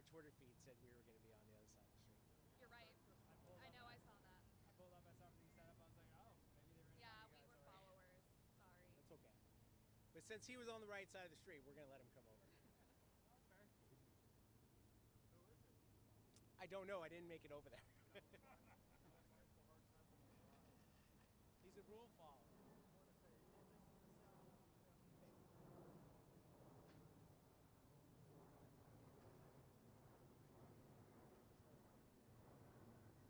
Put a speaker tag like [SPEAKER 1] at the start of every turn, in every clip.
[SPEAKER 1] our Twitter feed said we were going to be on the other side of the street.
[SPEAKER 2] You're right. I know. I saw that.
[SPEAKER 3] I pulled up, I saw everything set up. I was like, oh, maybe they ran into
[SPEAKER 2] Yeah,
[SPEAKER 3] you
[SPEAKER 2] we
[SPEAKER 3] guys
[SPEAKER 2] were
[SPEAKER 3] already.
[SPEAKER 2] followers. Sorry.
[SPEAKER 1] That's okay. But since he was on the right side of the street, we're going to let him come over.
[SPEAKER 3] That's fair.
[SPEAKER 4] Who is it?
[SPEAKER 1] I don't know. I didn't make it over there. He's a rule follower.
[SPEAKER 4] Get a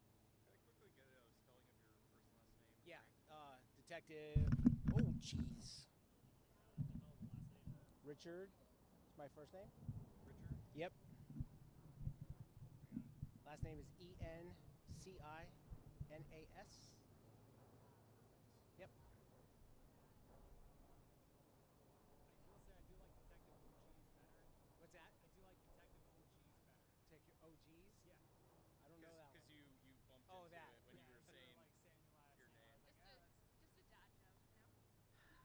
[SPEAKER 4] spelling of your first and last name?
[SPEAKER 1] Yeah, Detective. Oh, jeez. Richard is my first name.
[SPEAKER 4] Richard?
[SPEAKER 1] Yep. Last name is Encinas. Yep.
[SPEAKER 3] I will say I do like Detective OGs better.
[SPEAKER 1] What's that?
[SPEAKER 3] I do like Detective OGs better.
[SPEAKER 1] Take your OGs?
[SPEAKER 3] Yeah.
[SPEAKER 1] I don't know that one.
[SPEAKER 4] Because you bumped
[SPEAKER 1] Oh,
[SPEAKER 4] into
[SPEAKER 1] that.
[SPEAKER 4] it when you were saying
[SPEAKER 3] like Samuel
[SPEAKER 4] your name.
[SPEAKER 3] I was like,
[SPEAKER 2] Just a dad joke, you know?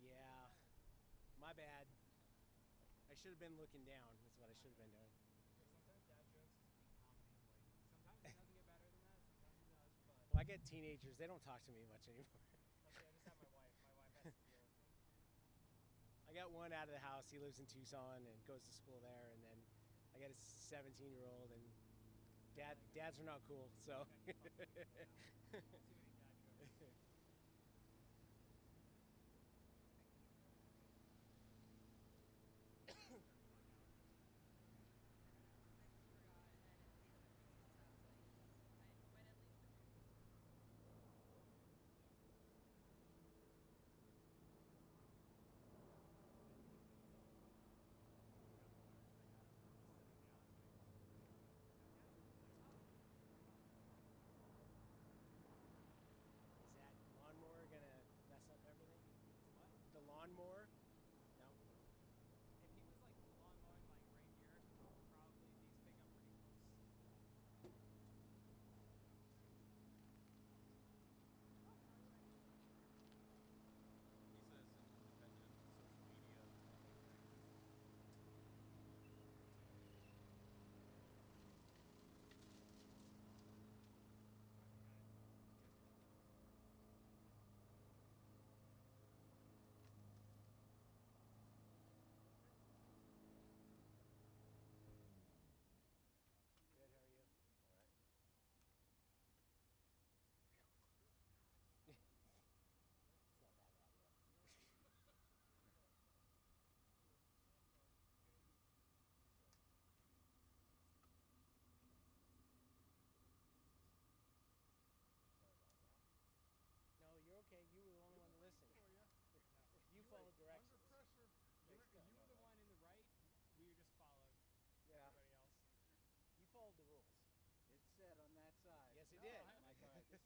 [SPEAKER 1] Yeah. My bad. I should have been looking down. That's what I should have been doing.
[SPEAKER 3] Like sometimes dad jokes is peak comedy. Like sometimes it doesn't get better than that. Sometimes it does. But
[SPEAKER 1] Well, I get teenagers. They don't talk to me much anymore.
[SPEAKER 3] okay, I just have my wife. My wife has to deal with me.
[SPEAKER 1] I got one out of the house. He lives in Tucson and goes to school there. And then I got a 17-year-old, and dads are not cool. So.
[SPEAKER 3] Too many dad jokes.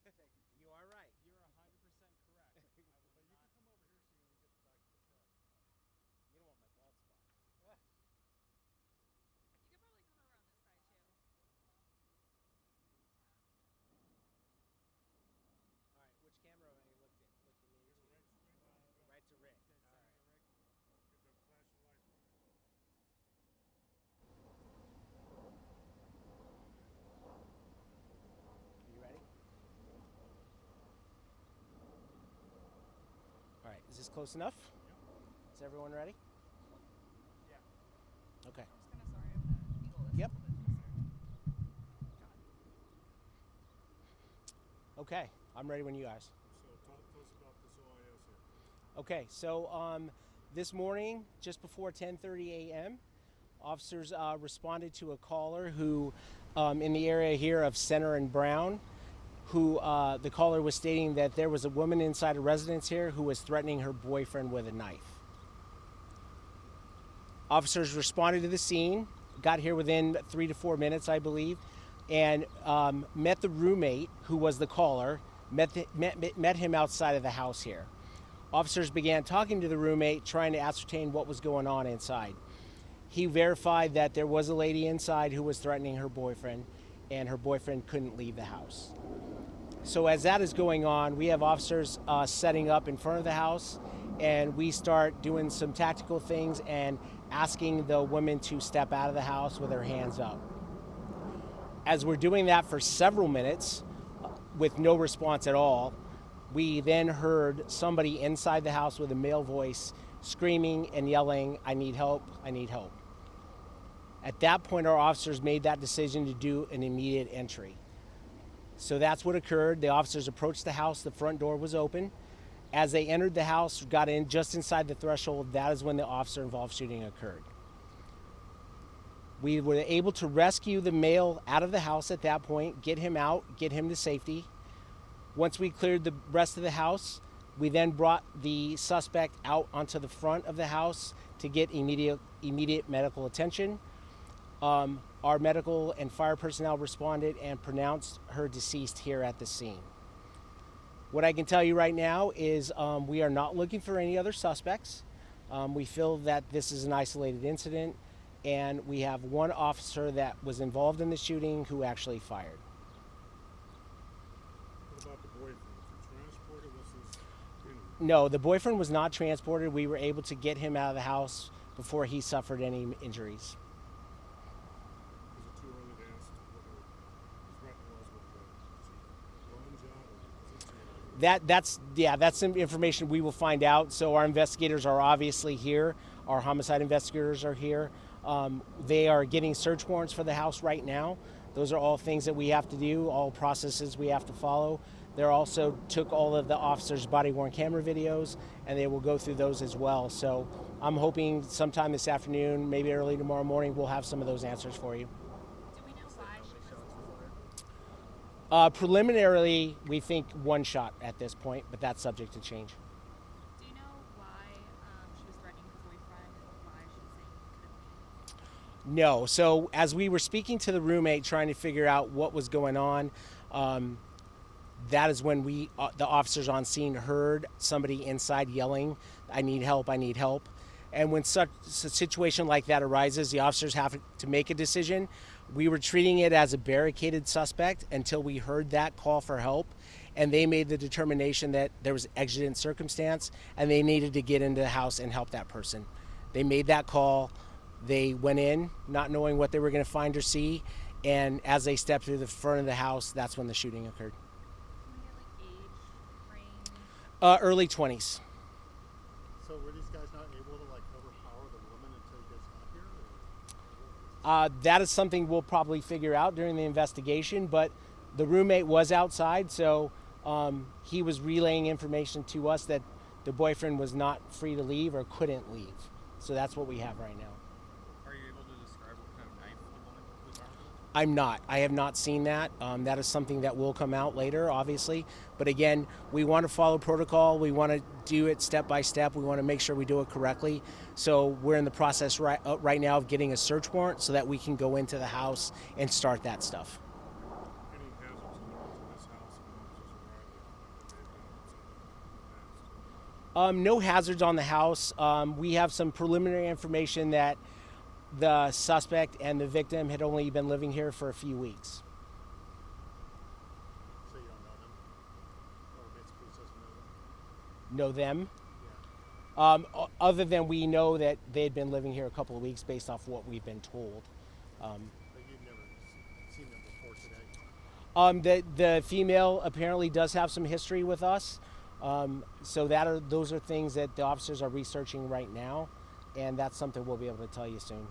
[SPEAKER 1] You are right.
[SPEAKER 3] You're 100% correct. I will not.
[SPEAKER 4] But you can come over here so you can get the back of his head.
[SPEAKER 1] You don't want my bald spot.
[SPEAKER 2] You could probably come over on this side too.
[SPEAKER 1] All right, which camera am I looking into? Right to Rick.
[SPEAKER 3] Dead
[SPEAKER 1] All
[SPEAKER 3] center
[SPEAKER 1] right.
[SPEAKER 3] to Rick.
[SPEAKER 4] Get them flashing lights on it.
[SPEAKER 1] Are you ready? All right, is this close enough? Is everyone ready?
[SPEAKER 3] Yeah.
[SPEAKER 1] Okay.
[SPEAKER 2] I'm just gonna, sorry, I'm gonna angle this
[SPEAKER 1] Yep.
[SPEAKER 2] a little bit closer. God.
[SPEAKER 1] Okay, I'm ready when you guys.
[SPEAKER 4] So tell us about this OIS here.
[SPEAKER 1] Okay, so this morning, just before 10:30 a.m., officers responded to a caller who, in the area here of Center and Brown, who the caller was stating that there was a woman inside a residence here who was threatening her boyfriend with a knife. Officers responded to the scene, got here within 3 to 4 minutes, I believe, and met the roommate who was the caller, met him outside of the house here. Officers began talking to the roommate, trying to ascertain what was going on inside. He verified that there was a lady inside who was threatening her boyfriend, and her boyfriend couldn't leave the house. So as that is going on, we have officers setting up in front of the house, and we start doing some tactical things and asking the woman to step out of the house with her hands up. As we're doing that for several minutes with no response at all, we then heard somebody inside the house with a male voice screaming and yelling, "I need help, I need help." At that point, our officers made that decision to do an immediate entry. So that's what occurred. The officers approached the house, the front door was open. As they entered the house, got in just inside the threshold, that is when the officer-involved shooting occurred. We were able to rescue the male out of the house at that point, get him out, get him to safety. Once we cleared the rest of the house, we then brought the suspect out onto the front of the house to get immediate medical attention. Our medical and fire personnel responded and pronounced her deceased here at the scene. What I can tell you right now is we are not looking for any other suspects. We feel that this is an isolated incident, and we have one officer that was involved in the shooting who actually fired.
[SPEAKER 4] What about the boyfriend? Was he transported? What's his injury?
[SPEAKER 1] No, the boyfriend was not transported. We were able to get him out of the house before he suffered any injuries.
[SPEAKER 4] Is it too early to ask what his record was with the loan job? Or is it too early?
[SPEAKER 1] That's some information we will find out. So our investigators are obviously here. Our homicide investigators are here. They are getting search warrants for the house right now. Those are all things that we have to do, all processes we have to follow. They also took all of the officers' body-worn camera videos, and they will go through those as well. So I'm hoping sometime this afternoon, maybe early tomorrow morning, we'll have some of those answers for you.
[SPEAKER 2] Do we know why she was?
[SPEAKER 1] Preliminarily, we think one shot at this point, but that's subject to change.
[SPEAKER 2] Do you know why she was threatening her boyfriend and why she was saying he couldn't leave?
[SPEAKER 1] No. So as we were speaking to the roommate, trying to figure out what was going on, that is when the officers on scene heard somebody inside yelling, "I need help, I need help." And when such a situation like that arises, the officers have to make a decision. We were treating it as a barricaded suspect until we heard that call for help, and they made the determination that there was exigent circumstance and they needed to get into the house and help that person. They made that call. They went in not knowing what they were going to find or see, and as they stepped through the front of the house, that's when the shooting occurred.
[SPEAKER 2] Can we get like age, range?
[SPEAKER 1] Early 20s.
[SPEAKER 5] So were these guys not able to like overpower the woman until you guys got here?
[SPEAKER 1] That is something we'll probably figure out during the investigation, but the roommate was outside, so he was relaying information to us that the boyfriend was not free to leave or couldn't leave. So that's what we have right now.
[SPEAKER 4] Are you able to describe what kind of knife the woman was armed with?
[SPEAKER 1] I'm not. I have not seen that. That is something that will come out later, obviously. But again, we want to follow protocol. We want to do it step by step. We want to make sure we do it correctly. So we're in the process right now of getting a search warrant so that we can go into the house and start that stuff.
[SPEAKER 4] Any hazards known to this house and officers
[SPEAKER 1] No hazards on the house. We have some preliminary information that the suspect and the victim had only been living here for a few weeks.
[SPEAKER 5] So you don't know them? Or Mesa Police doesn't know them?
[SPEAKER 1] Know them?
[SPEAKER 5] Yeah.
[SPEAKER 1] Other than we know that they had been living here a couple of weeks based off what we've been told.
[SPEAKER 5] But you've never seen them before today?
[SPEAKER 1] The female apparently does have some history with us. So those are things that the officers are researching right now, and that's something we'll be able to tell you soon.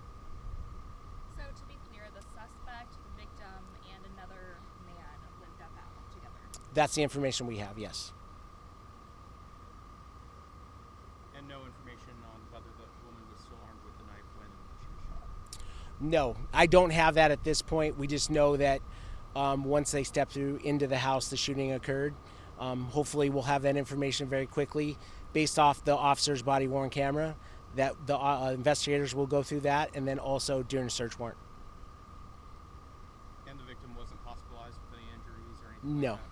[SPEAKER 2] So to be clear, the suspect, the victim, and another man lived at that home together.
[SPEAKER 1] That's the information we have, yes.
[SPEAKER 3] And no information on whether the woman was still armed with the knife when she was shot.
[SPEAKER 1] No, I don't have that at this point. We just know that once they stepped through into the house, the shooting occurred. Hopefully we'll have that information very quickly based off the officer's body-worn camera, that the investigators will go through that, and then also during a search warrant.
[SPEAKER 3] And the victim wasn't hospitalized with any injuries or anything
[SPEAKER 1] No.
[SPEAKER 3] like that?